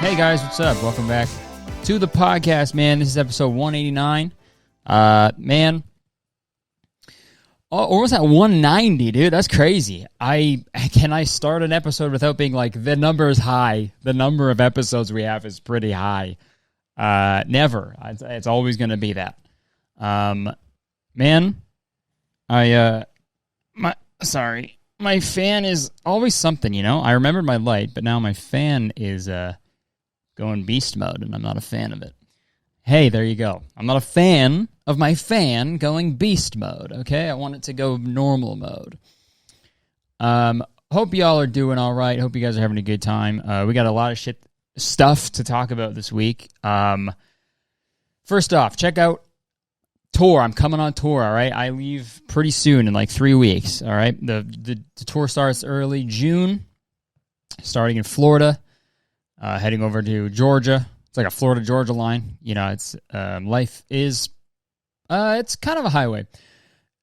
Hey guys, what's up? Welcome back to the podcast, man. This is episode 189. Man, almost at 190, dude. That's crazy. Can I start an episode without being like, the number is high? The number of episodes we have is pretty high. Never. It's always going to be that. Man, my fan is always something, you know? I remembered my light, but now my fan is going beast mode, and I'm not a fan of it. Hey, there you go. I'm not a fan of my fan going beast mode, okay? I want it to go normal mode. Hope y'all are doing all right. Hope you guys are having a good time. We got a lot of stuff to talk about this week. First off, check out tour. I'm coming on tour, all right? I leave pretty soon in like 3 weeks, all right? The tour starts early June, starting in Florida, heading over to Georgia. It's like a Florida-Georgia line. You know, it's life is, it's kind of a highway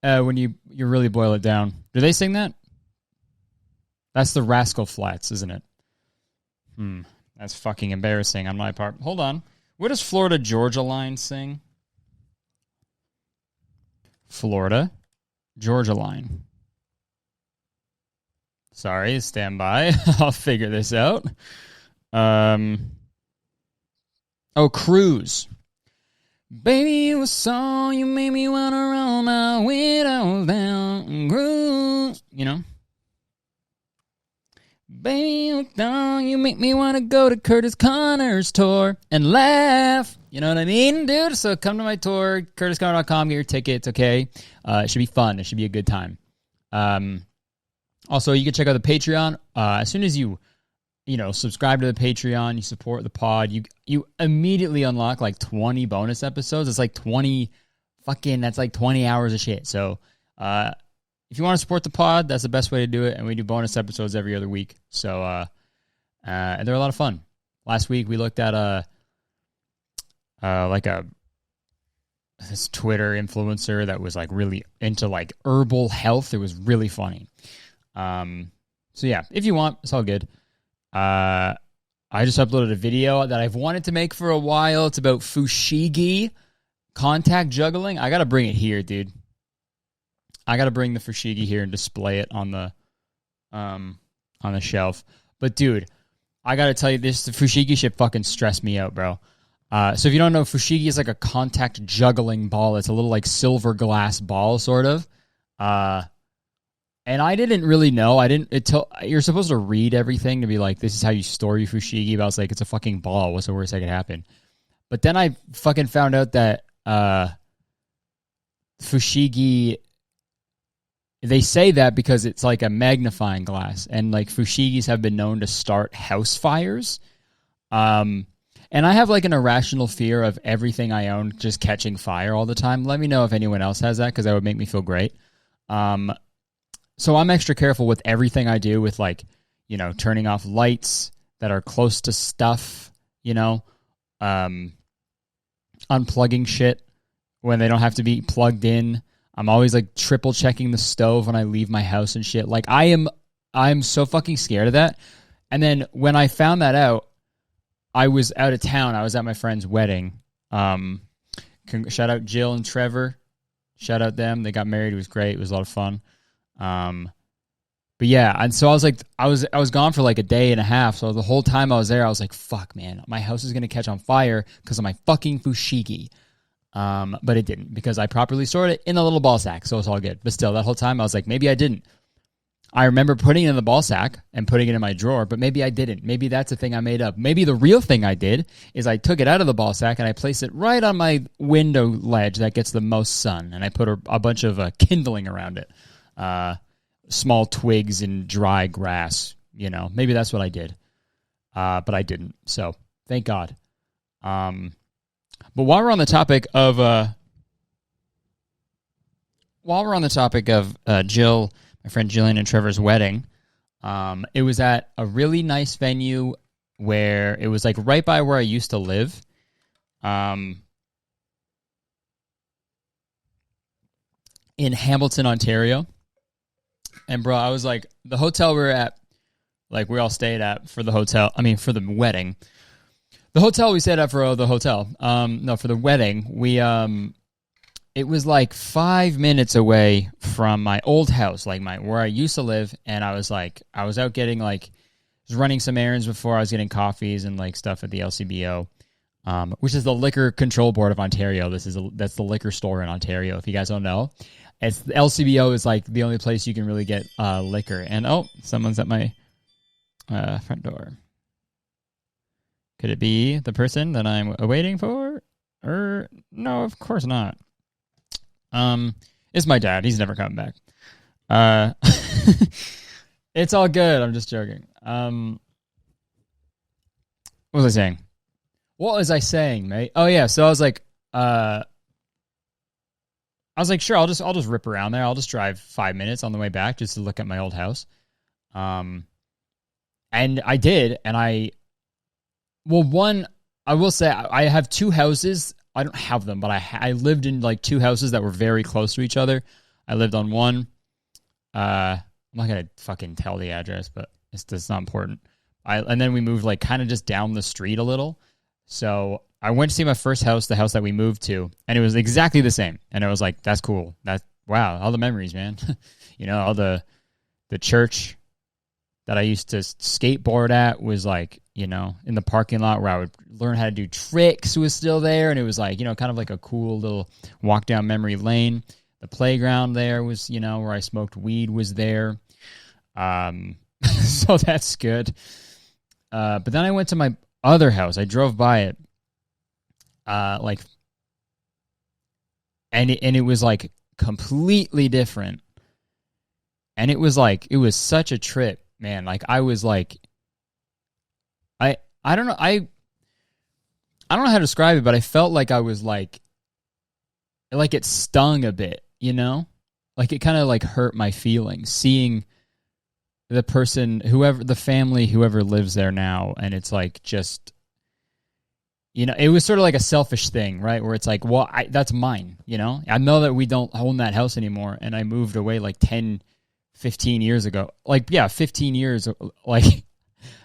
when you really boil it down. Do they sing that? That's the Rascal Flats, isn't it? That's fucking embarrassing on my part. Hold on. What does Florida-Georgia line sing? Florida, Georgia line. Sorry, stand by. I'll figure this out. Cruise. Baby, you a song, you made me wanna roll my windows down and cruise. You know? Baby, you a song, you make me wanna go to Curtis Connor's tour and laugh. You know what I mean, dude? So come to my tour, curtisconnor.com, get your tickets, okay? It should be fun. It should be a good time. Also, you can check out the Patreon. As soon as you subscribe to the Patreon, you support the pod, you immediately unlock like 20 bonus episodes. It's like 20 hours of shit. So if you want to support the pod, that's the best way to do it. And we do bonus episodes every other week. So and they're a lot of fun. Last week we looked at this Twitter influencer that was like really into like herbal health. It was really funny. So yeah, if you want, it's all good. I just uploaded a video that I've wanted to make for a while. It's about fushigi, contact juggling. I got to bring it here, dude. I got to bring the fushigi here and display it on the shelf. But dude, I got to tell you this, the fushigi shit fucking stressed me out, bro. So if you don't know, fushigi is like a contact juggling ball. It's a little like silver glass ball, sort of. And I didn't really know. You're supposed to read everything to be like, this is how you store your fushigi. But I was like, it's a fucking ball. What's the worst that could happen? But then I fucking found out that fushigi, they say that because it's like a magnifying glass. And like fushigis have been known to start house fires. And I have like an irrational fear of everything I own just catching fire all the time. Let me know if anyone else has that, because that would make me feel great. So I'm extra careful with everything I do with like, turning off lights that are close to stuff, unplugging shit when they don't have to be plugged in. I'm always like triple checking the stove when I leave my house and shit. Like I'm so fucking scared of that. And then when I found that out, I was out of town. I was at my friend's wedding. Shout out Jill and Trevor. Shout out them. They got married. It was great. It was a lot of fun. But yeah, and so I was like, I was gone for like a day and a half. So the whole time I was there, I was like, fuck, man, my house is going to catch on fire because of my fucking fushigi. But it didn't, because I properly stored it in a little ball sack. So it's all good. But still, that whole time I was like, maybe I didn't. I remember putting it in the ball sack and putting it in my drawer, but maybe I didn't. Maybe that's a thing I made up. Maybe the real thing I did is I took it out of the ball sack and I placed it right on my window ledge that gets the most sun. And I put a bunch of kindling around it. Small twigs and dry grass, maybe that's what I did. But I didn't. So thank God. But while we're on the topic of Jill, my friend Jillian and Trevor's wedding, it was at a really nice venue where it was like right by where I used to live. In Hamilton, Ontario. And bro, I was like, the hotel we were at, like we all stayed at for the hotel, for the wedding, The hotel we stayed at for the hotel. No, for the wedding, we it was like 5 minutes away from my old house, like where I used to live, and I was out getting was running some errands before. I was getting coffees and like stuff at the LCBO, which is the Liquor Control Board of Ontario. That's the liquor store in Ontario. If you guys don't know, it's the LCBO is like the only place you can really get liquor. And someone's at my front door. Could it be the person that I'm waiting for? Or no, of course not. It's my dad. He's never coming back. It's all good. I'm just joking. What was I saying? What was I saying, mate? Oh yeah. So I was like, sure, I'll just rip around there. I'll just drive 5 minutes on the way back just to look at my old house. And I did, and I will say I have two houses. I don't have them, but I lived in like two houses that were very close to each other. I lived on one. I'm not gonna fucking tell the address, but it's not important. And then we moved like kind of just down the street a little. So I went to see my first house, the house that we moved to, and it was exactly the same. And I was like, that's cool. Wow, all the memories, man. All the church that I used to skateboard at was like, in the parking lot where I would learn how to do tricks was still there. And it was like, kind of like a cool little walk down memory lane. The playground there was, where I smoked weed was there. So that's good. But then I went to my other house. I drove by it. And it was like completely different. And it was such a trip. Man, like I was like, I don't know, I don't know how to describe it, but I felt like I was like it stung a bit, like it kind of like hurt my feelings seeing the person, the family, whoever lives there now, and it's like just, it was sort of like a selfish thing, right? Where it's like, well, that's mine, I know that we don't own that house anymore, and I moved away like 15 years ago. 15 years, like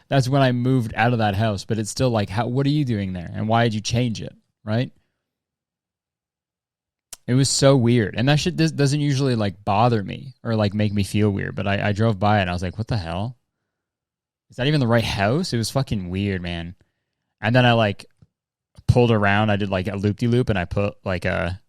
that's when I moved out of that house, but it's still like, what are you doing there? And why did you change it? Right? It was so weird. And that shit doesn't usually like bother me or like make me feel weird, but I drove by it and I was like, what the hell? Is that even the right house? It was fucking weird, man. And then I like pulled around. I did like a loop-de-loop and I put like a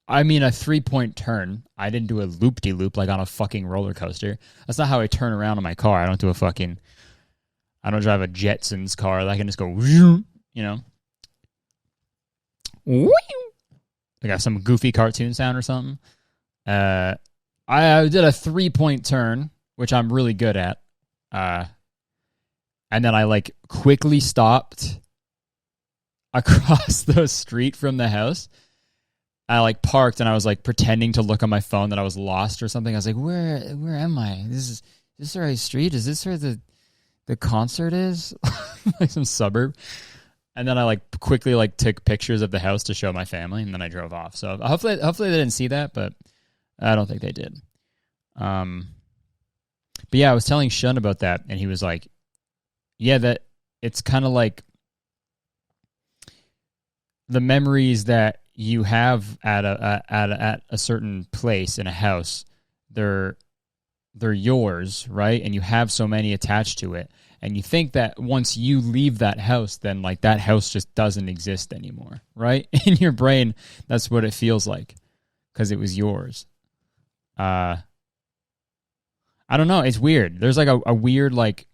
3-point turn. I didn't do a loop-de-loop like on a fucking roller coaster. That's not how I turn around in my car. I don't drive a Jetsons car. I can just go, I got some goofy cartoon sound or something. I did a 3-point turn, which I'm really good at. And then I like quickly stopped across the street from the house. I like parked and I was like pretending to look on my phone that I was lost or something. I was like, where am I? Is this the right street? Is this where the concert is? Like some suburb. And then I like quickly like took pictures of the house to show my family, and then I drove off. So hopefully they didn't see that, but I don't think they did. But yeah, I was telling Shun about that, and he was like, yeah, that it's kind of like the memories that you have at a certain place in a house, they're yours, right? And you have so many attached to it. And you think that once you leave that house, then like that house just doesn't exist anymore, right? In your brain, that's what it feels like because it was yours. I don't know. It's weird. There's like a weird, like,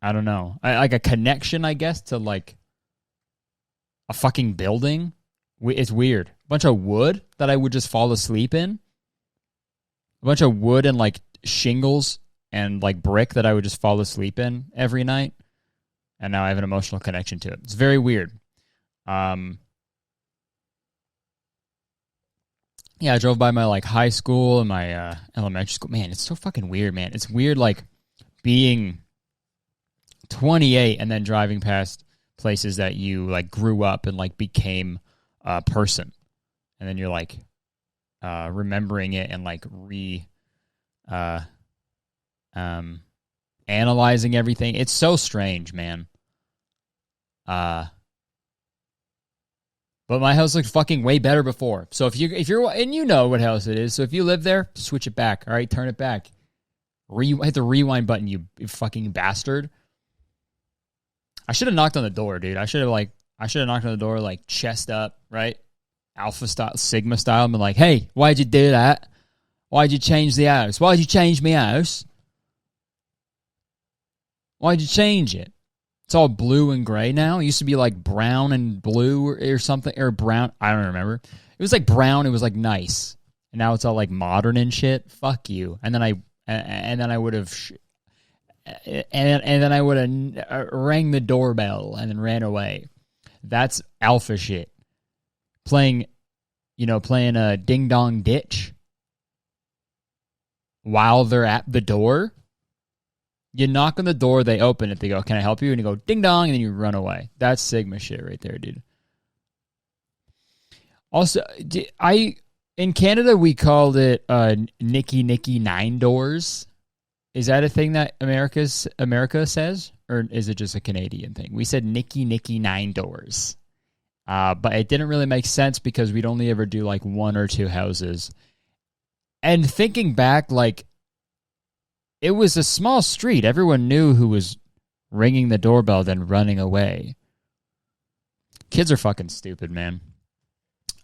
I don't know, like a connection, I guess, to like a fucking building. It's weird. A bunch of wood that I would just fall asleep in. A bunch of wood and like shingles and like brick that I would just fall asleep in every night. And now I have an emotional connection to it. It's very weird. Yeah, I drove by my like high school and my elementary school. Man, it's so fucking weird, man. It's weird like being 28 and then driving past places that you like grew up and like became a person. And then you're like remembering it and like analyzing everything. It's so strange, man. But my house looked fucking way better before. So if you're and you know what house it is, so if you live there, switch it back. All right, turn it back. Hit the rewind button, you fucking bastard. I should have knocked on the door, dude. I should have knocked on the door like chest up, right? Alpha style, Sigma style, and been like, hey, why'd you do that? Why'd you change the house? Why'd you change my house? Why'd you change it? It's all blue and gray now. It used to be like brown and blue or something, or brown. I don't remember. It was like brown. It was like nice. And now it's all like modern and shit. Fuck you. And then I would have rang the doorbell and then ran away. That's alpha shit. Playing a ding dong ditch while they're at the door. You knock on the door, they open it, they go, can I help you? And you go, ding dong, and then you run away. That's Sigma shit right there, dude. Also, in Canada, we called it Nicky 9 doors. Is that a thing that America says? Or is it just a Canadian thing? We said Nicky 9 doors. But it didn't really make sense because we'd only ever do like 1 or 2 houses. And thinking back, like, it was a small street. Everyone knew who was ringing the doorbell, then running away. Kids are fucking stupid, man.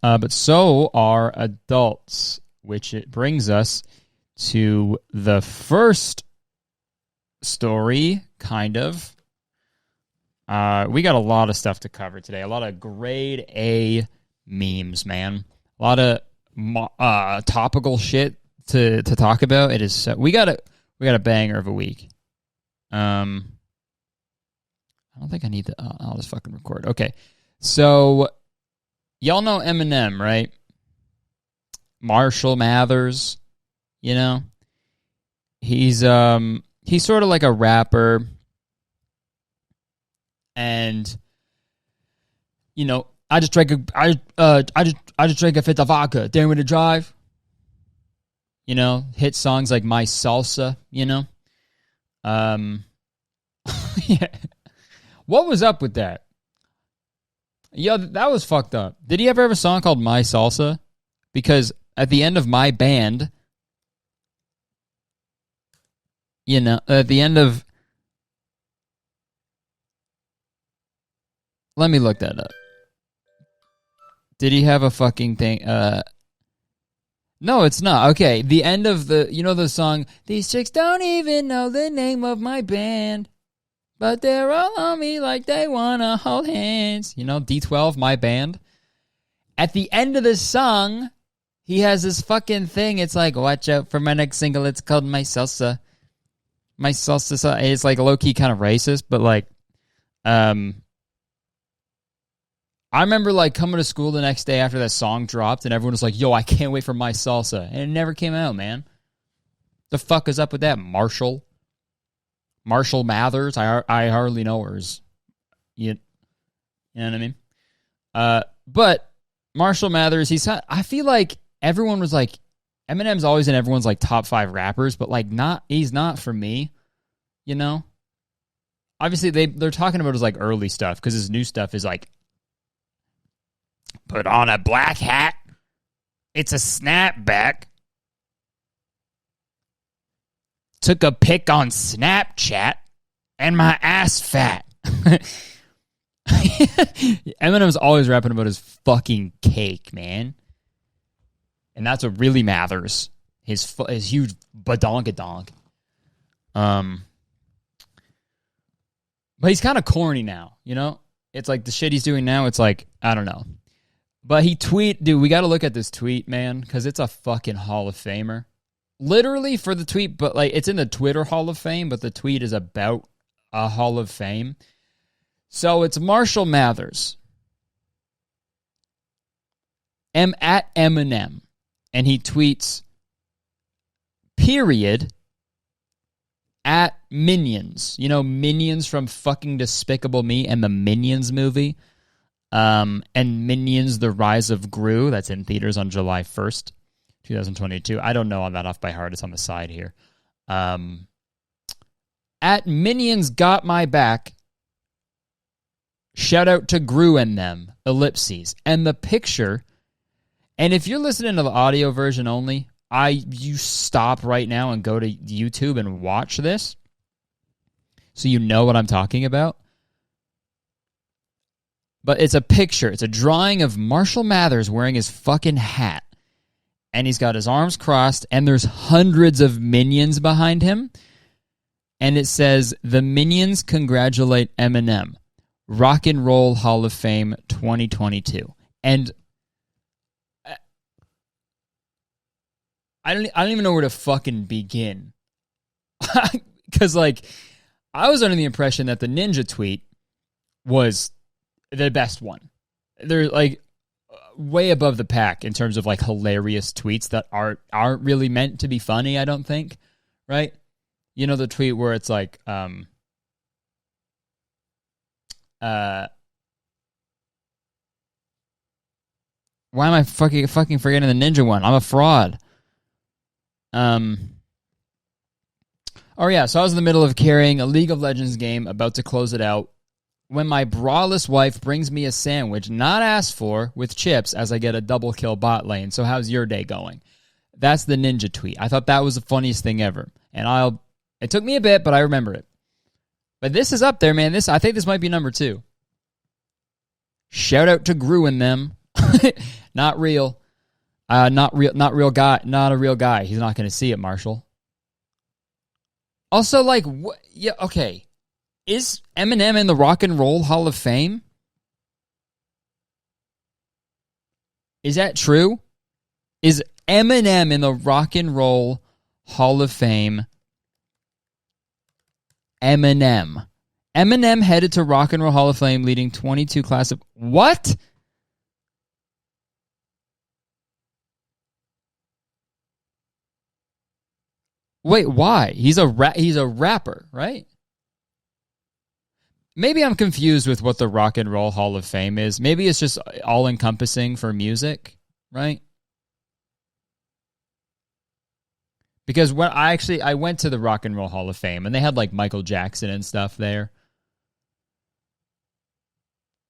But so are adults, which it brings us to the first story, kind of. We got a lot of stuff to cover today. A lot of grade A memes, man. A lot of topical shit to talk about. It is we got a banger of a week. I don't think I need to. I'll just fucking record. Okay, so y'all know Eminem, right? Marshall Mathers, you know, he's sort of like a rapper, and you know, I just drank a fifth of vodka. Dare me to drive. You know, hit songs like My Salsa, you know? Yeah. What was up with that? Yeah, that was fucked up. Did he ever have a song called My Salsa? Because at the end of My Band, you know, at the end of... Let me look that up. Did he have a fucking thing? No, it's not. Okay, the end of the song, these chicks don't even know the name of my band, but they're all on me like they want to hold hands. You know, D12, My Band. At the end of the song, he has this fucking thing. It's like, watch out for my next single. It's called My Salsa. My Salsa. It's like low-key kind of racist, but like, I remember like coming to school the next day after that song dropped and everyone was like, yo, I can't wait for My Salsa. And it never came out, man. The fuck is up with that, Marshall? Marshall Mathers? I hardly know hers. You know what I mean? But Marshall Mathers, I feel like everyone was like, Eminem's always in everyone's like top 5 rappers, but like he's not for me, you know? Obviously they're talking about his like early stuff because his new stuff is like, put on a black hat. It's a snapback. Took a pic on Snapchat. And my ass fat. Eminem's always rapping about his fucking cake, man. And that's what really matters. His huge badonkadonk. But he's kind of corny now, you know? It's like the shit he's doing now, it's like, I don't know. But dude, we got to look at this tweet, man, because it's a fucking Hall of Famer. Literally for the tweet, but like it's in the Twitter Hall of Fame, but the tweet is about a Hall of Fame. So it's Marshall Mathers. At Eminem. And he tweets, period, at Minions. You know, Minions from fucking Despicable Me and the Minions movie. And Minions, The Rise of Gru. That's in theaters on July 1st, 2022. I don't know all that off by heart. It's on the side here. At Minions Got My Back. Shout out to Gru and them, ellipses. And the picture, and if you're listening to the audio version only, you stop right now and go to YouTube and watch this so you know what I'm talking about. But it's a picture. It's a drawing of Marshall Mathers wearing his fucking hat. And he's got his arms crossed, and there's hundreds of minions behind him. And it says, "The minions congratulate Eminem. Rock and Roll Hall of Fame 2022." And I don't even know where to fucking begin. Because, like, I was under the impression that the Ninja tweet was the best one. They're, like, way above the pack in terms of, like, hilarious tweets that aren't really meant to be funny, I don't think. Right? You know the tweet where it's like, why am I fucking forgetting the Ninja one? I'm a fraud. Oh yeah, so I was in the middle of carrying a League of Legends game, about to close it out, when my braless wife brings me a sandwich, not asked for, with chips as I get a double kill bot lane. So how's your day going? That's the Ninja tweet. I thought that was the funniest thing ever. And it took me a bit, but I remember it. But this is up there, man. I think this might be number 2. Shout out to Gru and them. Not real. Not real guy. Not a real guy. He's not going to see it, Marshall. Also, like, what? Yeah, okay. Is Eminem in the Rock and Roll Hall of Fame? Is that true? Is Eminem in the Rock and Roll Hall of Fame? Eminem headed to Rock and Roll Hall of Fame, leading 22 class of... What? Wait, why? He's a rapper, right? Maybe I'm confused with what the Rock and Roll Hall of Fame is. Maybe it's just all-encompassing for music, right? Because when I went to the Rock and Roll Hall of Fame, and they had like Michael Jackson and stuff there.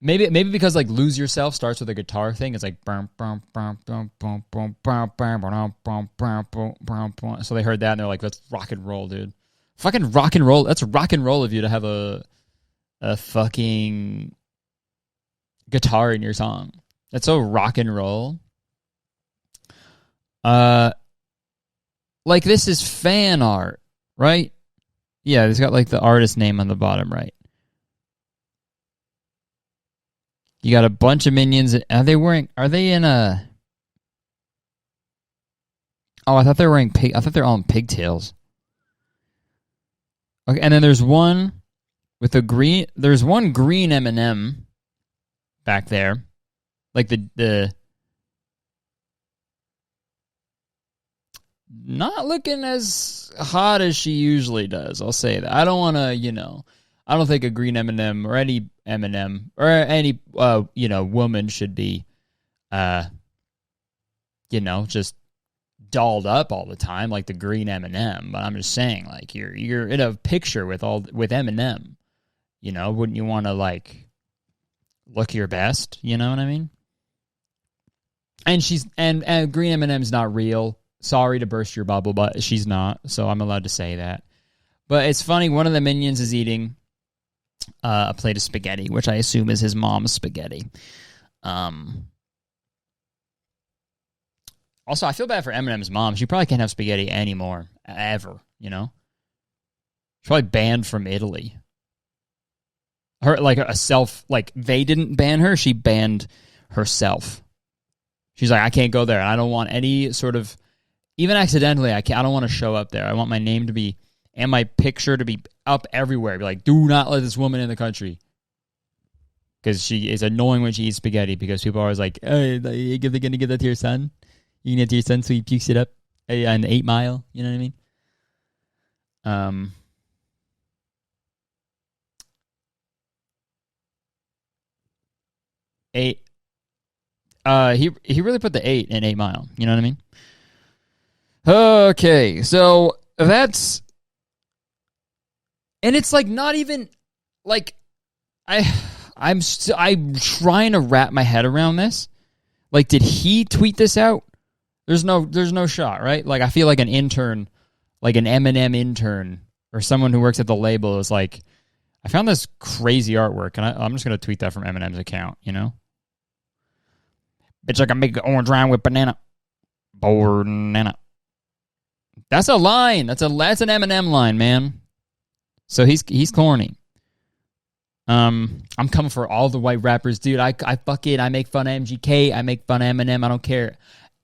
Maybe because like Lose Yourself starts with a guitar thing. It's like so they heard that and they're like, "Let's rock and roll, dude. Fucking rock and roll. That's rock and roll of you to have a fucking guitar in your song. That's so rock and roll." Like, this is fan art, right? Yeah, it's got like the artist name on the bottom right. You got a bunch of minions. Are they in a... Oh, I thought they were wearing I thought they were all in pigtails. Okay, and then there's one with a green... There's one green Eminem back there. Like the not looking as hot as she usually does. I'll say that. I don't want to, I don't think a green Eminem or any Eminem or any, woman should be, just dolled up all the time like the green Eminem. But I'm just saying, like, you're in a picture with Eminem, wouldn't you want to like look your best? You know what I mean? And and green Eminem's not real. Sorry to burst your bubble, but she's not, so I'm allowed to say that. But it's funny, one of the minions is eating a plate of spaghetti, which I assume is his mom's spaghetti. Also, I feel bad for Eminem's mom. She probably can't have spaghetti anymore, ever, She's probably banned from Italy. Her, they didn't ban her, she banned herself. She's like, I can't go there, and I don't want any sort of... Even accidentally, I don't want to show up there. I want my name to be, and my picture to be up everywhere. Be like, do not let this woman in the country. Because she is annoying when she eats spaghetti, because people are always like, hey, you're going to give that to your son? You can give it to your son so he pukes it up on 8 Mile? You know what I mean? 8. He really put the 8 in 8 Mile. You know what I mean? Okay, so that's... And it's like not even... Like, I I'm trying to wrap my head around this. Like, did he tweet this out? There's no shot, right? Like, I feel like an intern, like an Eminem intern or someone who works at the label is like, I found this crazy artwork, and I'm just going to tweet that from Eminem's account, you know? Bitch, I can make an orange wine with banana. Banana. That's a line. That's an Eminem line, man. So he's corny. I'm coming for all the white rappers, dude. I make fun of MGK. I make fun of Eminem. I don't care.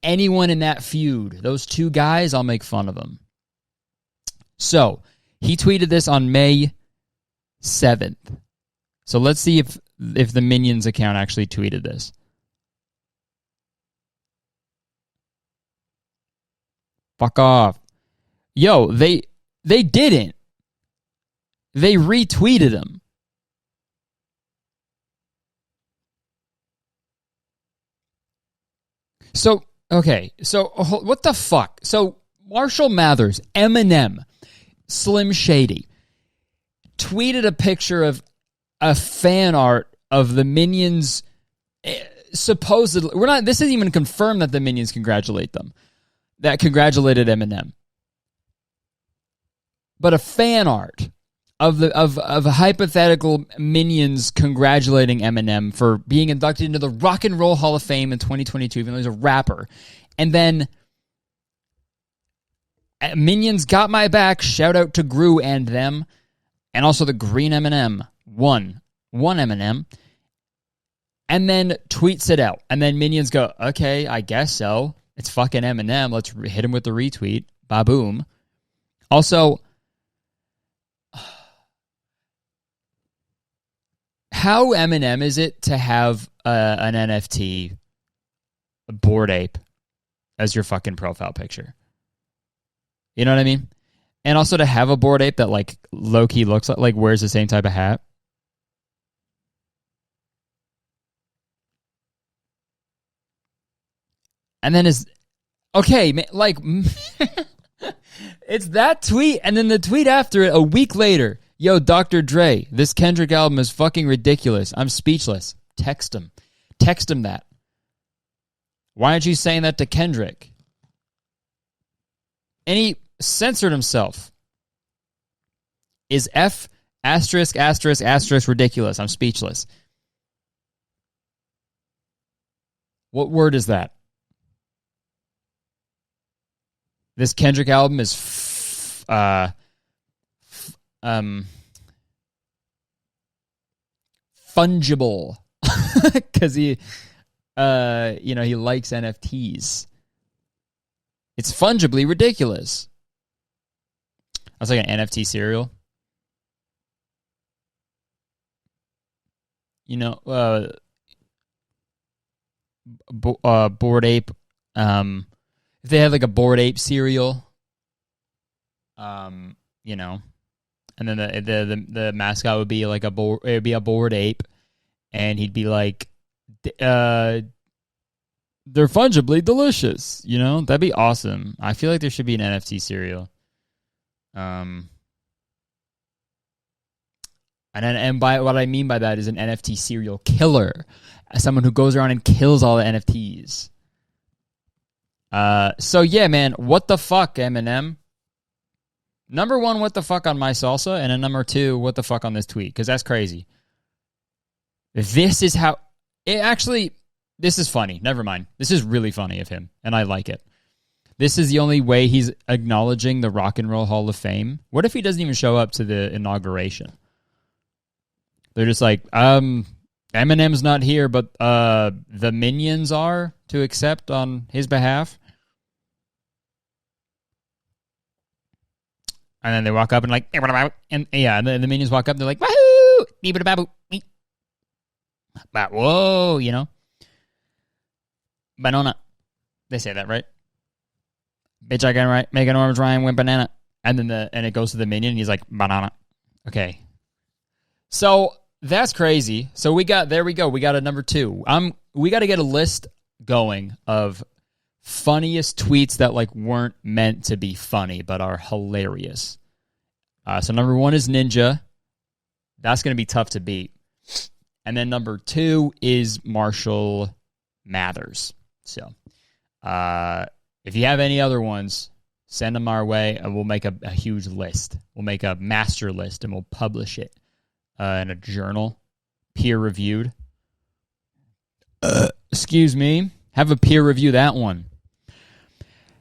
Anyone in that feud, those two guys, I'll make fun of them. So he tweeted this on May 7th. So let's see if the Minions account actually tweeted this. Fuck off. Yo, they didn't. They retweeted him. So, okay. So, what the fuck? So, Marshall Mathers, Eminem, Slim Shady, tweeted a picture of a fan art of the Minions. Supposedly, this isn't even confirmed that the Minions congratulate them. That congratulated Eminem. But a fan art of a hypothetical Minions congratulating Eminem for being inducted into the Rock and Roll Hall of Fame in 2022, even though he's a rapper. And then Minions got my back. Shout out to Gru and them. And also the green Eminem. One Eminem. And then tweets it out. And then Minions go, okay, I guess so. It's fucking Eminem. Let's hit him with the retweet. Ba-boom. Also, how Eminem is it to have an NFT, a Bored Ape, as your fucking profile picture? You know what I mean? And also to have a Bored Ape that like low-key looks like wears the same type of hat. And then like, it's that tweet, and then the tweet after it a week later. Yo, Dr. Dre, this Kendrick album is fucking ridiculous. I'm speechless. Text him that. Why aren't you saying that to Kendrick? And he censored himself. Is F asterisk ridiculous? I'm speechless. What word is that? This Kendrick album is fungible because he likes NFTs. It's fungibly ridiculous. I was like an NFT cereal. Bored Ape. If they had like a Bored Ape cereal, and then the mascot would be like it would be a Bored Ape, and he'd be like, they're fungibly delicious. That'd be awesome. I feel like there should be an NFT cereal. And by what I mean by that is an NFT serial killer, someone who goes around and kills all the NFTs. So yeah, man, what the fuck, Eminem? Number one, what the fuck on my salsa, and then number two, what the fuck on this tweet? Because that's crazy. This is how it actually. This is funny. Never mind. This is really funny of him, and I like it. This is the only way he's acknowledging the Rock and Roll Hall of Fame. What if he doesn't even show up to the inauguration? They're just like, Eminem's not here, but the Minions are to accept on his behalf. And then they walk up and like, and yeah, and then the Minions walk up and they're like, wahoo, whoa, banana. They say that, right? Bitch, I can make an orange rhyme with banana. And then it goes to the Minion and he's like, banana. Okay. So that's crazy. So we got a number two. We got to get a list going of funniest tweets that like weren't meant to be funny but are hilarious. So number one is Ninja. That's going to be tough to beat. And then number 2 is Marshall Mathers. So if you have any other ones, send them our way, and we'll make a huge list. We'll make a master list, and we'll publish it in a journal, peer-reviewed. Excuse me. Have a peer review that one.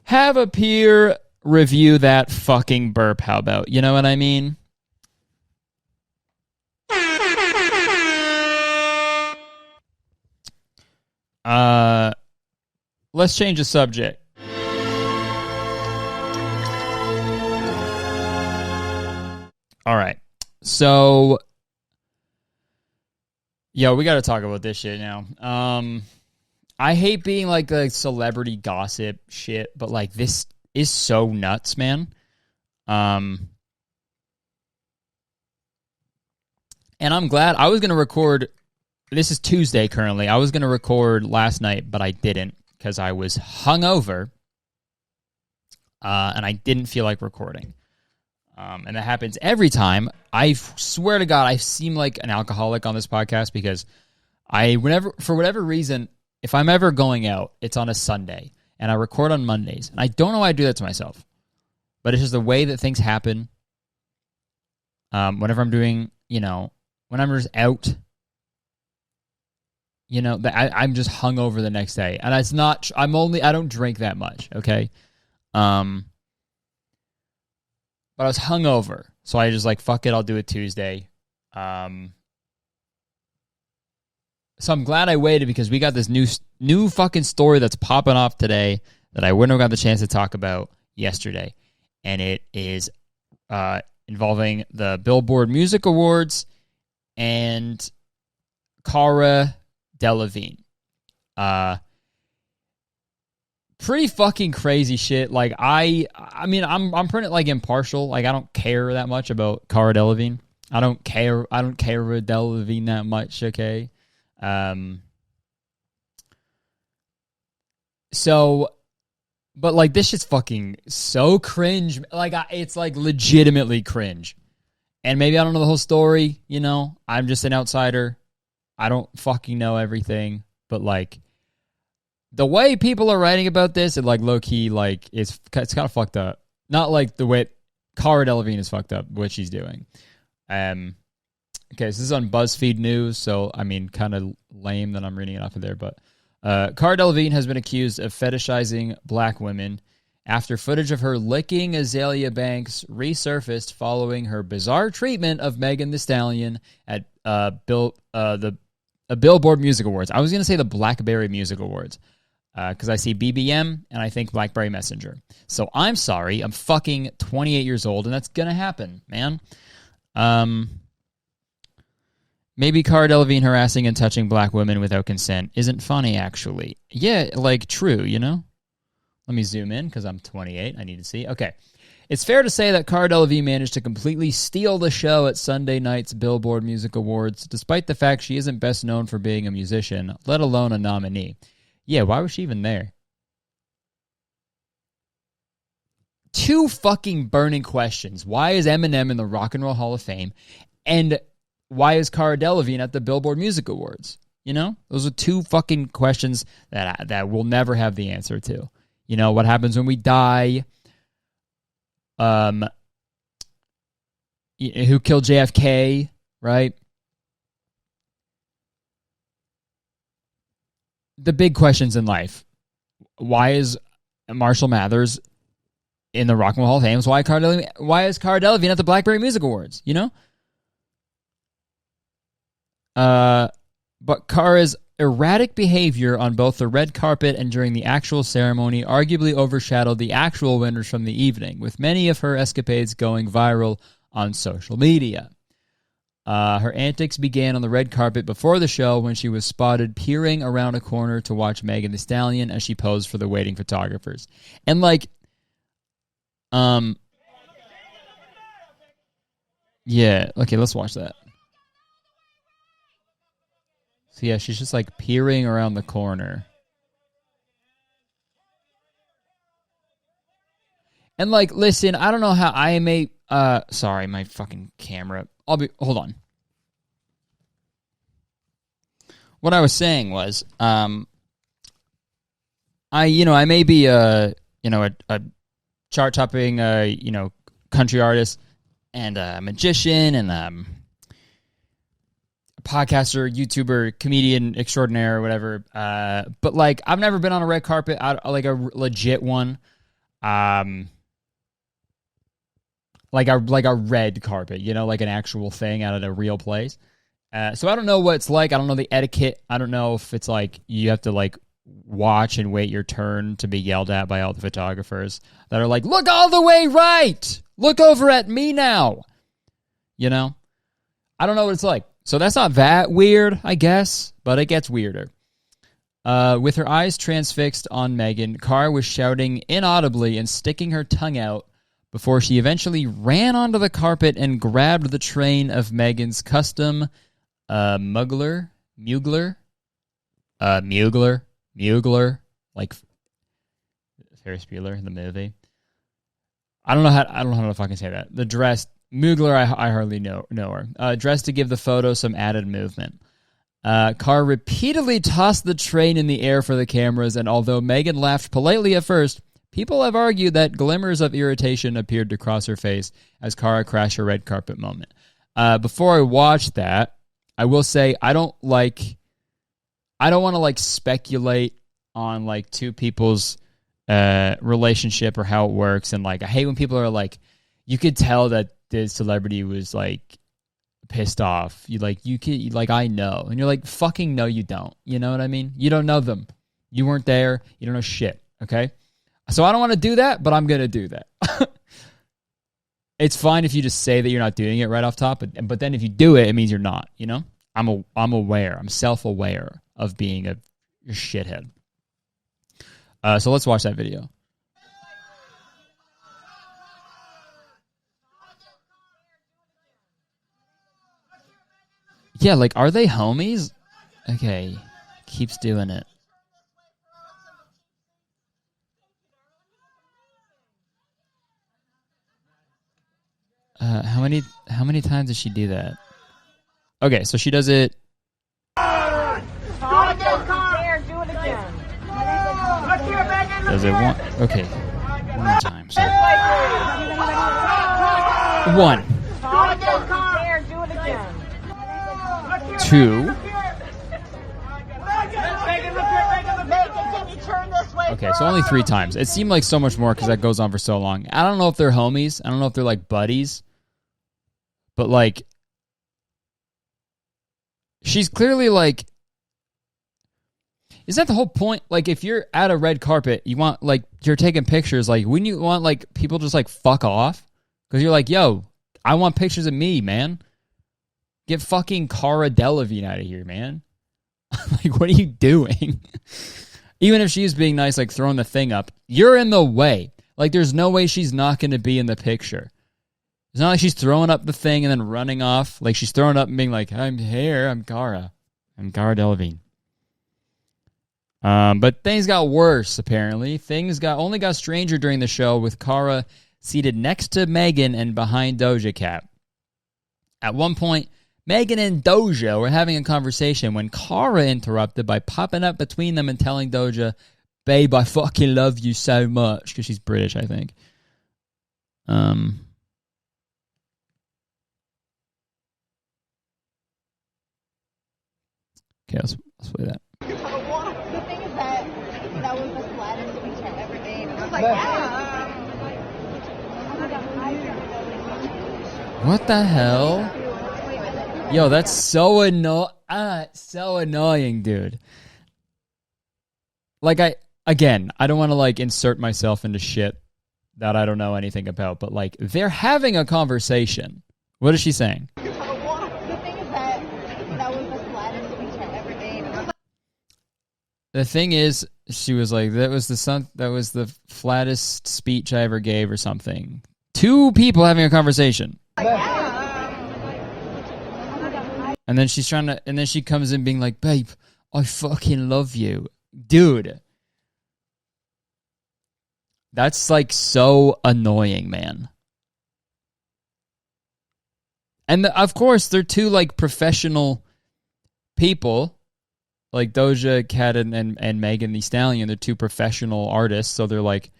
Have a peer review that fucking burp, how about? You know what I mean? Let's change the subject. All right. So, yo, we got to talk about this shit now. I hate being like the celebrity gossip shit, but like this is so nuts, man. And I'm glad I was going to record. This is Tuesday currently. I was going to record last night, but I didn't because I was hungover and I didn't feel like recording. And that happens every time. I swear to God, I seem like an alcoholic on this podcast because for whatever reason, if I'm ever going out, it's on a Sunday and I record on Mondays. And I don't know why I do that to myself, but it's just the way that things happen. Whenever I'm doing, when I'm just out, I'm just hungover the next day. And it's not, I don't drink that much, okay? But I was hungover, so I just like, fuck it, I'll do it Tuesday. So I'm glad I waited because we got this new fucking story that's popping off today that I wouldn't have got the chance to talk about yesterday. And it is involving the Billboard Music Awards and Cara Delevigne. Pretty fucking crazy shit. Like I mean, I'm pretty like impartial. Like I don't care that much about Cara Delevigne. I don't care about Delevigne that much. Okay. So, but like this shit's fucking so cringe. Like it's like legitimately cringe. And maybe I don't know the whole story. I'm just an outsider. I don't fucking know everything. But like, the way people are writing about this, and like low key, like it's kind of fucked up. Not like the way Cara Delevigne is fucked up, what she's doing. Okay, so this is on BuzzFeed News, so I mean, kind of lame that I'm reading it off of there. But Cara Delevigne has been accused of fetishizing black women after footage of her licking Azalea Banks resurfaced following her bizarre treatment of Megan Thee Stallion at the Billboard Music Awards. I was going to say the Blackberry Music Awards. Because I see BBM and I think BlackBerry Messenger. So I'm sorry, I'm fucking 28 years old and that's gonna happen, man. Maybe Cara Delevigne harassing and touching black women without consent isn't funny, actually. Yeah, like true, Let me zoom in because I'm 28. I need to see. Okay. It's fair to say that Cara Delevigne managed to completely steal the show at Sunday night's Billboard Music Awards, despite the fact she isn't best known for being a musician, let alone a nominee. Yeah, why was she even there? 2 fucking burning questions. Why is Eminem in the Rock and Roll Hall of Fame? And why is Cara Delevigne at the Billboard Music Awards? Those are 2 fucking questions that we'll never have the answer to. What happens when we die? Who killed JFK, right? The big questions in life. Why is Marshall Mathers in the Rock and Roll Hall of Fame? Why is Cara Delevigne at the Blackberry Music Awards? But Cara's erratic behavior on both the red carpet and during the actual ceremony arguably overshadowed the actual winners from the evening, with many of her escapades going viral on social media. Her antics began on the red carpet before the show when she was spotted peering around a corner to watch Megan Thee Stallion as she posed for the waiting photographers. And yeah, okay, let's watch that. So yeah, she's just like peering around the corner. And like, listen, I don't know how I may, sorry, my fucking camera. Hold on. what I was saying was, I may be a chart topping country artist and a magician and a podcaster, YouTuber, comedian extraordinaire or whatever. But like I've never been on a red carpet, like a legit one. Like a red carpet, like an actual thing out at a real place. So I don't know what it's like. I don't know the etiquette. I don't know if it's like you have to like watch and wait your turn to be yelled at by all the photographers that are like, look all the way right. Look over at me now. I don't know what it's like. So that's not that weird, I guess, but it gets weirder. With her eyes transfixed on Megan, Cara was shouting inaudibly and sticking her tongue out before she eventually ran onto the carpet and grabbed the train of Megan's custom Mugler, like Ferris Bueller, the movie. I don't know how to fucking say that. The dress, Mugler, I hardly know her. Dressed to give the photo some added movement. Cara repeatedly tossed the train in the air for the cameras, and although Megan laughed politely at first, people have argued that glimmers of irritation appeared to cross her face as Cara crashed her red carpet moment. Before I watch that, I will say I don't want to like speculate on like two people's relationship or how it works, and like I hate when people are like, you could tell that the celebrity was like pissed off. I know, and you're like, fucking no, you don't. You know what I mean? You don't know them. You weren't there. You don't know shit. Okay, so I don't want to do that, but I'm gonna do that. It's fine if you just say that you're not doing it right off top, but then if you do it, it means you're not. I'm aware. I'm self-aware of being a shithead. So let's watch that video. Yeah, like, are they homies? Okay, keeps doing it. How many times does she do that? Okay, so she does it. Does it one? Okay, one more time. So. One. 2. Okay, so only 3 times. It seemed like so much more because that goes on for so long. I don't know if they're homies. I don't know if they're like buddies. But like, she's clearly like, is that the whole point? Like, if you're at a red carpet, you want, like, you're taking pictures, like, wouldn't you want, like, people just, like, fuck off? Because you're like, yo, I want pictures of me, man. Get fucking Cara Delevigne out of here, man. Like, what are you doing? Even if she's being nice, like, throwing the thing up, you're in the way. Like, there's no way she's not going to be in the picture. It's not like she's throwing up the thing and then running off. Like, she's throwing up and being like, I'm here, I'm Cara. I'm Cara Delevigne. But things got worse, apparently. Things only got stranger during the show, with Cara seated next to Megan and behind Doja Cat. At one point, Megan and Doja were having a conversation when Cara interrupted by popping up between them and telling Doja, babe, I fucking love you so much. Because she's British, I think. Okay, let's play that. The thing is that was the flattest speech I ever gave. I was like, yeah. What the hell? Yo, that's so annoying, dude. Like, I don't want to, like, insert myself into shit that I don't know anything about, but, like, they're having a conversation. What is she saying? The thing is that was the flattest speech I ever gave. The thing is, she was like, that was the flattest speech I ever gave or something. 2 people having a conversation. And then she comes in being like, babe, I fucking love you. Dude. That's like so annoying, man. And of course, they're 2 like professional people. like Doja Cat and Megan Thee Stallion, they're two professional artists, so they're like,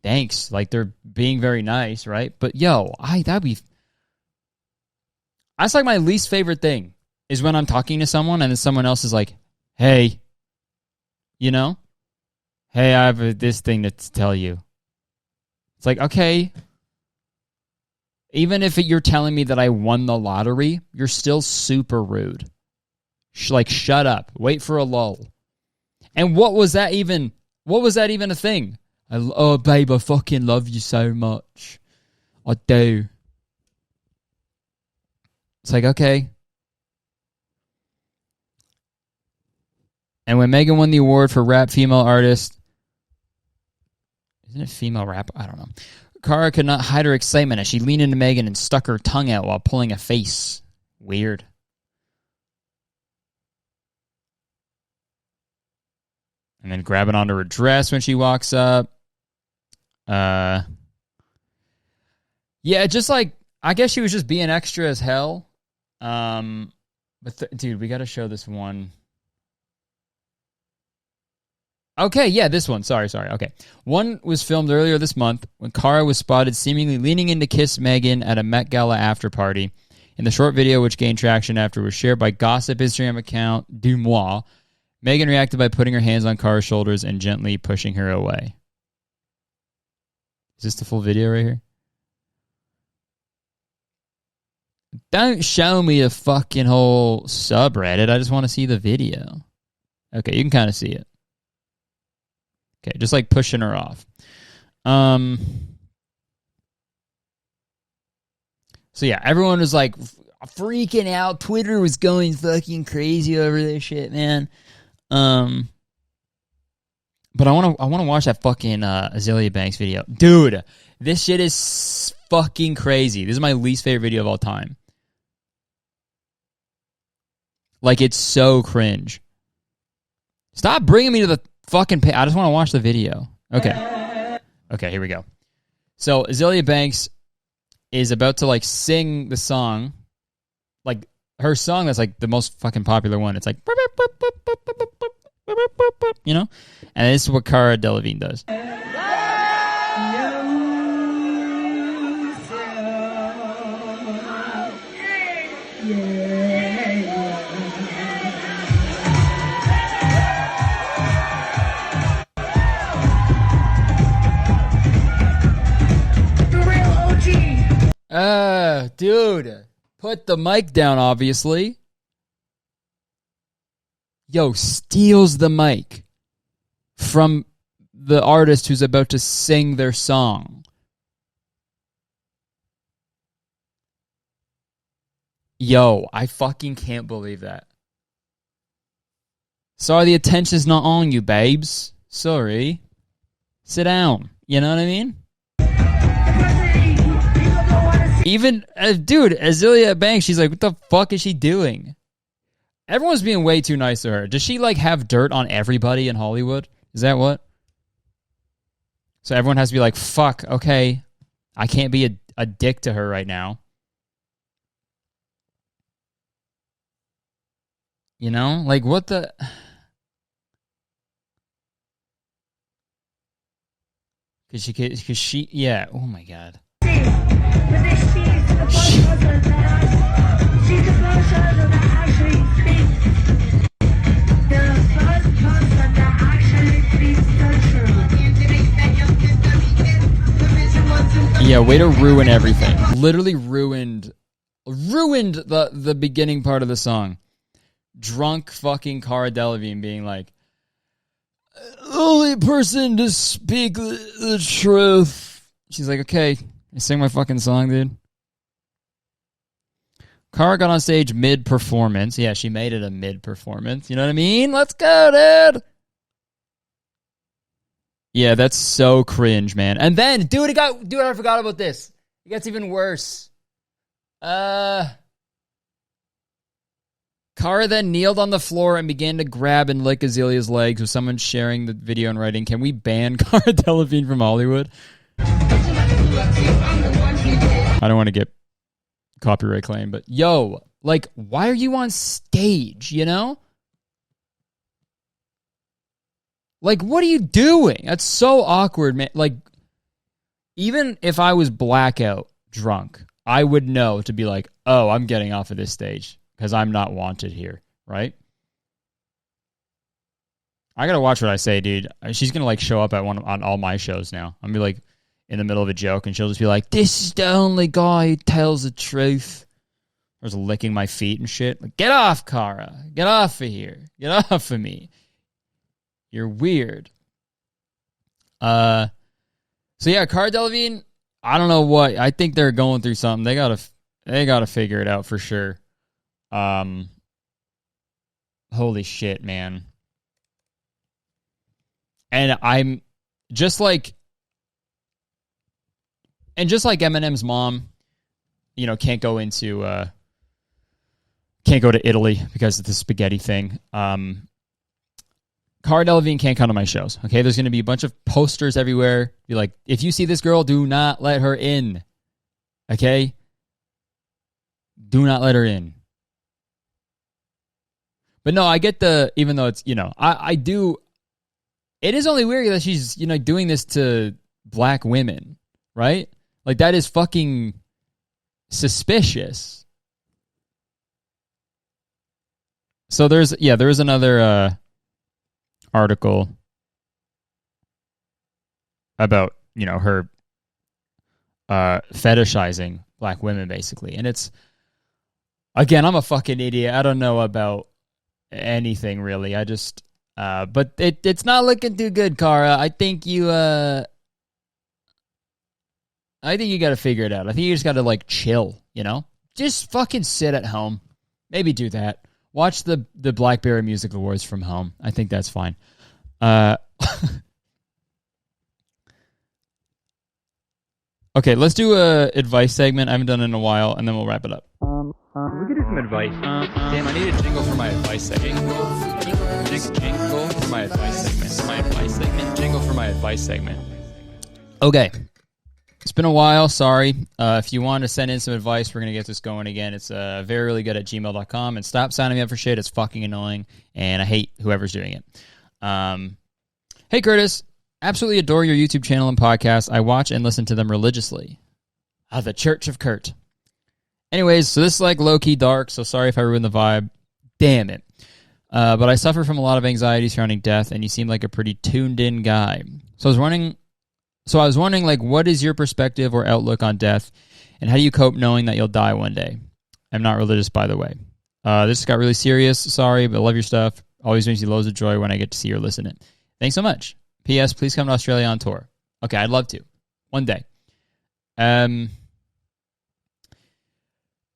thanks. Like, they're being very nice, right? But yo, that's like my least favorite thing is when I'm talking to someone and then someone else is like, hey, you know? Hey, I have this thing to tell you. It's like, okay. Even if you're telling me that I won the lottery, you're still super rude. Like, shut up. Wait for a lull. And what was that even a thing? Oh, babe, I fucking love you so much. I do. It's like, okay. And when Megan won the award for Rap Female Artist, isn't it female rap? I don't know. Cara could not hide her excitement as she leaned into Megan and stuck her tongue out while pulling a face. Weird. And then grabbing onto her dress when she walks up. Yeah, just like, I guess she was just being extra as hell. But dude, we got to show this one. Okay, yeah, this one. Sorry. Okay. One was filmed earlier this month when Cara was spotted seemingly leaning in to kiss Megan at a Met Gala after party. In the short video, which gained traction after was shared by gossip Instagram account Du Moi, Megan reacted by putting her hands on Cara's shoulders and gently pushing her away. Is this the full video right here? Don't show me a fucking whole subreddit. I just want to see the video. Okay, you can kind of see it. Okay, just like pushing her off. So yeah, everyone was like freaking out. Twitter was going fucking crazy over this shit, man. But I want to watch that fucking Azealia Banks video. Dude, this shit is fucking crazy. This is my least favorite video of all time. Like, it's so cringe. Stop bringing me to the fucking page. I just want to watch the video. Okay, here we go. So Azealia Banks is about to like sing the song, like her song that's like the most fucking popular one. It's like, you know, and this is what Cara Delevigne does. Dude, put the mic down, obviously. Yo, steals the mic from the artist who's about to sing their song. Yo, I fucking can't believe that. Sorry, the attention's not on you, babes. Sorry. Sit down. You know what I mean? Even, dude, Azealia Banks, she's like, what the fuck is she doing? Everyone's being way too nice to her. Does she, like, have dirt on everybody in Hollywood? Is that what? So everyone has to be like, fuck, okay, I can't be a dick to her right now. You know? Like, what the... Because she, yeah, oh my God. Yeah, way to ruin everything. Literally ruined the beginning part of the song. Drunk fucking Cara Delevigne being like, only person to speak the truth. She's like, okay, I sing my fucking song, dude. Cara got on stage mid-performance. Yeah, she made it a mid-performance. You know what I mean? Let's go, dude. Yeah, that's so cringe, man. And then, dude, I forgot about this. It gets even worse. Cara then kneeled on the floor and began to grab and lick Azalea's legs with someone sharing the video and writing, can we ban Cara Delevigne from Hollywood? I don't want to get copyright claim, but yo, like, why are you on stage, you know? Like, what are you doing? That's so awkward, man. Like, even if I was blackout drunk, I would know to be like, oh, I'm getting off of this stage because I'm not wanted here, right? I gotta watch what I say, dude. She's gonna like show up at on all my shows now. I'm gonna be like in the middle of a joke, and she'll just be like, "This is the only guy who tells the truth." I was licking my feet and shit. Like, get off, Cara. Get off of here. Get off of me. You're weird. So yeah, Cara Delevigne. I don't know what. I think they're going through something. They gotta figure it out for sure. Holy shit, man. And I'm just like Eminem's mom, you know, can't go to Italy because of the spaghetti thing. Cara Delevigne can't come to my shows. Okay, there's going to be a bunch of posters everywhere. Be like, if you see this girl, do not let her in. Okay, do not let her in. But no, I get even though it's, you know, I do. It is only weird that she's, you know, doing this to black women, right? Like, that is fucking suspicious. So there is another article about, you know, her fetishizing black women, basically. And it's, again, I'm a fucking idiot. I don't know about anything, really. I just... but it's not looking too good, Cara. I think you got to figure it out. I think you just got to like chill, you know? Just fucking sit at home. Maybe do that. Watch the Blackberry Music Awards from home. I think that's fine. Okay, let's do a advice segment. I haven't done it in a while, and then we'll wrap it up. We could do some advice. Damn, I need a jingle for my advice segment. Jingle for my advice segment. Jingle for my advice segment. Okay. It's been a while. Sorry. If you want to send in some advice, we're going to get this going again. It's veryreallygood@gmail.com. And stop signing me up for shit. It's fucking annoying. And I hate whoever's doing it. Hey, Curtis. Absolutely adore your YouTube channel and podcast. I watch and listen to them religiously. The Church of Kurt. Anyways, so this is like low-key dark, so sorry if I ruined the vibe. Damn it. But I suffer from a lot of anxiety surrounding death, and you seem like a pretty tuned-in guy. So I was wondering, like, what is your perspective or outlook on death, and how do you cope knowing that you'll die one day? I'm not religious, by the way. This got really serious. Sorry, but I love your stuff. Always makes me loads of joy when I get to see or listen it. Thanks so much. P.S. Please come to Australia on tour. Okay, I'd love to. One day.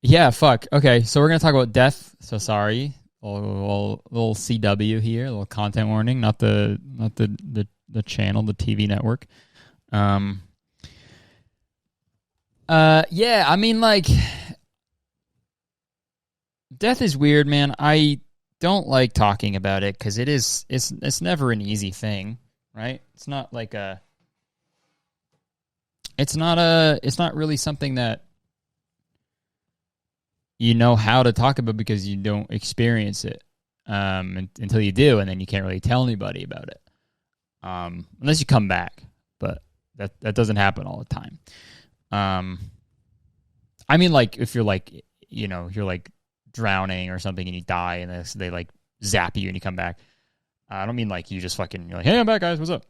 Yeah, fuck. Okay, so we're going to talk about death. So sorry. Little CW here, a little content warning, not the channel, the TV network. Yeah, I mean, like, death is weird, man. I don't like talking about it because it's never an easy thing, right? It's not like it's not really something that you know how to talk about because you don't experience it until you do, and then you can't really tell anybody about it unless you come back. But that doesn't happen all the time. I mean, like, if you're like, you know, you're like drowning or something and you die and they like zap you and you come back. I don't mean like you just fucking, you're like, hey, I'm back, guys, what's up?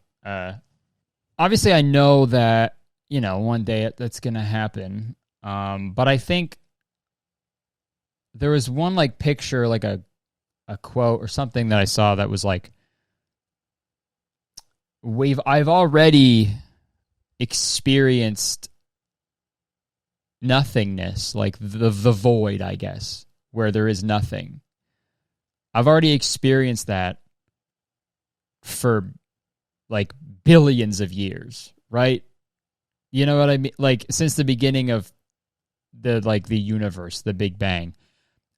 Obviously, I know that, you know, one day that's gonna happen. But I think there was one like picture, like a quote or something that I saw that was like, I've already experienced nothingness, like the void, I guess, where there is nothing. I've already experienced that for like billions of years, right? You know what I mean? Like, since the beginning of the universe, the Big Bang,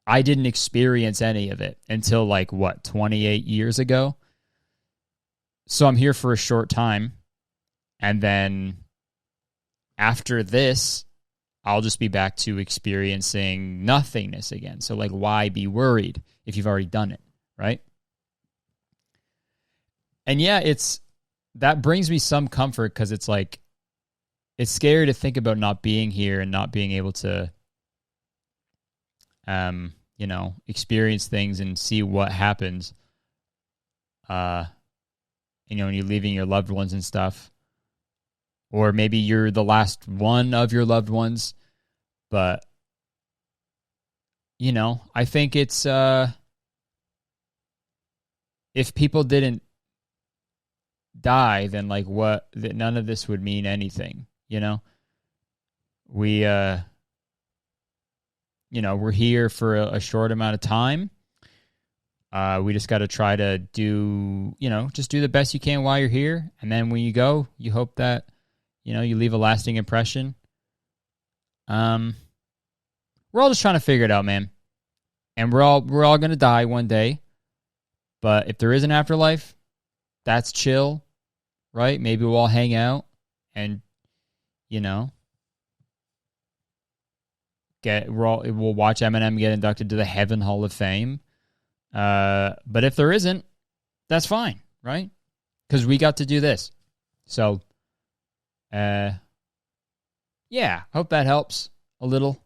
I didn't experience any of it until like, what, 28 years ago? So I'm here for a short time, and then after this, I'll just be back to experiencing nothingness again. So, like, why be worried if you've already done it, right? And yeah, that brings me some comfort because it's like, it's scary to think about not being here and not being able to, experience things and see what happens. When you're leaving your loved ones and stuff, or maybe you're the last one of your loved ones. But, I think it's, if people didn't die, then like none of this would mean anything, We, we're here for a short amount of time. We just got to try to do the best you can while you're here. And then when you go, you hope that, you leave a lasting impression. We're all just trying to figure it out, man. And we're all going to die one day. But if there is an afterlife, that's chill, right? Maybe we'll all hang out and, we'll watch Eminem get inducted to the Heaven Hall of Fame. But if there isn't, that's fine, right? Because we got to do this. So, yeah, hope that helps a little.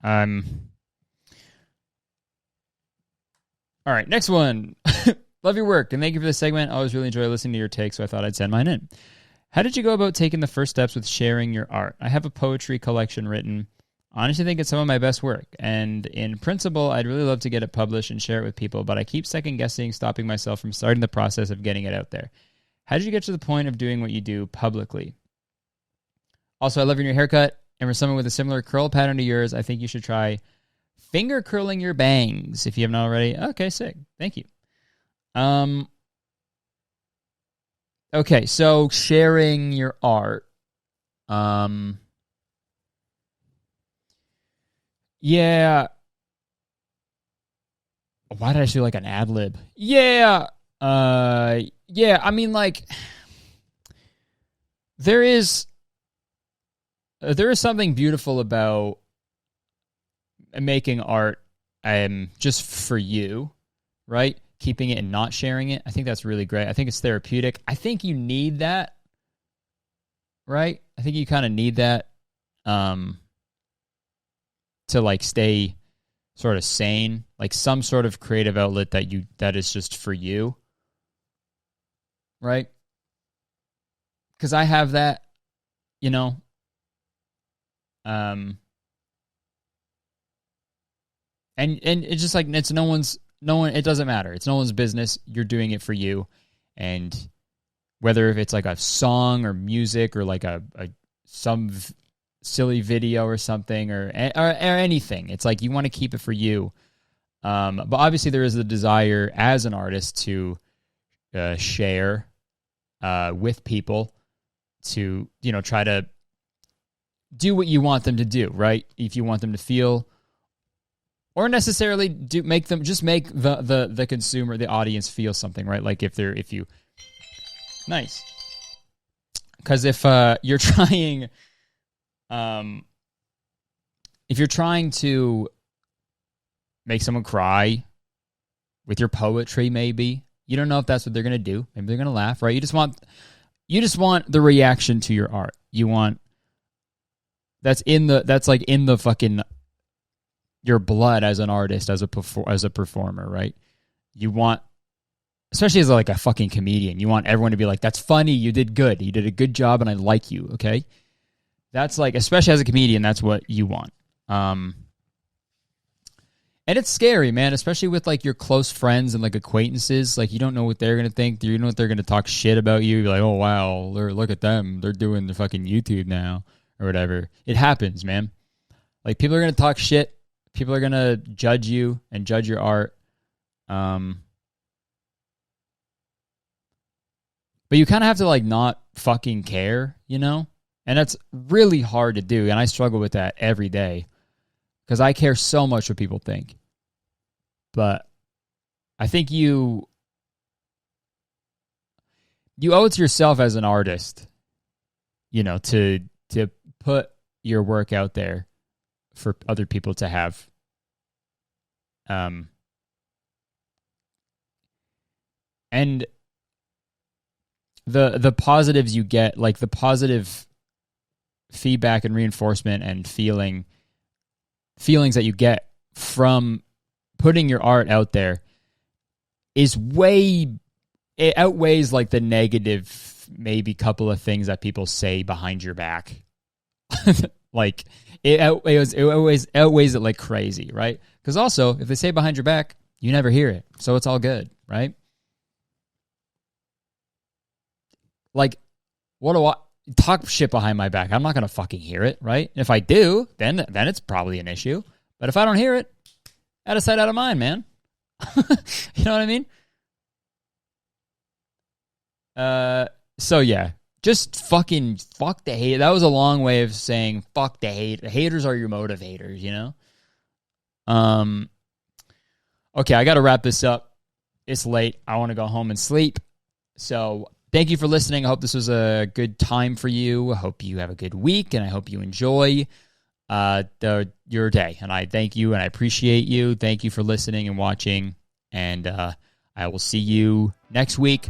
All right, next one. Love your work, and thank you for this segment. I always really enjoy listening to your take, so I thought I'd send mine in. How did you go about taking the first steps with sharing your art? I have a poetry collection written. I honestly think it's some of my best work, and in principle, I'd really love to get it published and share it with people, but I keep second-guessing, stopping myself from starting the process of getting it out there. How did you get to the point of doing what you do publicly? Also, I love your new haircut, and for someone with a similar curl pattern to yours, I think you should try finger curling your bangs if you haven't already. Okay, sick. Thank you. Okay, so sharing your art. Yeah. Why did I feel like an ad lib? Yeah. Yeah, I mean, like, there is something beautiful about making art just for you, right? Keeping it and not sharing it. I think that's really great. I think it's therapeutic. I think you need that, right? I think you kind of need that to like stay sort of sane, like some sort of creative outlet that is just for you, right? Because I have that, and it's just like it doesn't matter. It's no one's business. You're doing it for you. And whether if it's like a song or music or like some silly video or something or anything, it's like you want to keep it for you. But obviously there is the desire as an artist to share with people, to try to do what you want them to do, right? If you want them to feel, or necessarily make the consumer, the audience feel something, right? Like if you nice, because if you're trying, if you're trying to make someone cry with your poetry, maybe you don't know if that's what they're gonna do. Maybe they're gonna laugh, right? You just want the reaction to your art. You want that's like in the fucking your blood as an artist, as a performer, right? You want, especially as like a fucking comedian, you want everyone to be like, "That's funny. You did good. You did a good job, and I like you." Okay, that's like, especially as a comedian, that's what you want. And it's scary, man, especially with like your close friends and like acquaintances. Like you don't know what they're gonna think. You know what they're gonna talk shit about you. You're like, "Oh wow, look at them. They're doing their fucking YouTube now or whatever." It happens, man. Like people are gonna talk shit. People are gonna judge you and judge your art. But you kind of have to like not fucking care, And that's really hard to do. And I struggle with that every day because I care so much what people think. But I think you owe it to yourself as an artist, to put your work out there for other people to have. And the positives you get, like the positive feedback and reinforcement and feelings that you get from putting your art out there it outweighs like the negative maybe couple of things that people say behind your back. Like it outweighs it like crazy, right? Because also if they say behind your back, you never hear it, so it's all good, right? Like, what do I talk shit behind my back? I'm not gonna fucking hear it, right? If I do, then it's probably an issue. But if I don't hear it, out of sight, out of mind, man. You know what I mean? So yeah, just fucking fuck the hate. That was a long way of saying fuck the hate. The haters are your motivators, you know? Okay, I got to wrap this up. It's late. I want to go home and sleep. So thank you for listening. I hope this was a good time for you. I hope you have a good week, and I hope you enjoy your day. And I thank you, and I appreciate you. Thank you for listening and watching, and I will see you next week.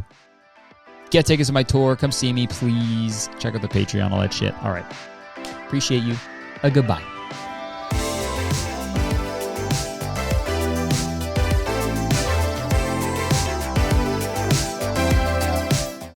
Get tickets to my tour. Come see me, please. Check out the Patreon, all that shit. All right. Appreciate you. Goodbye.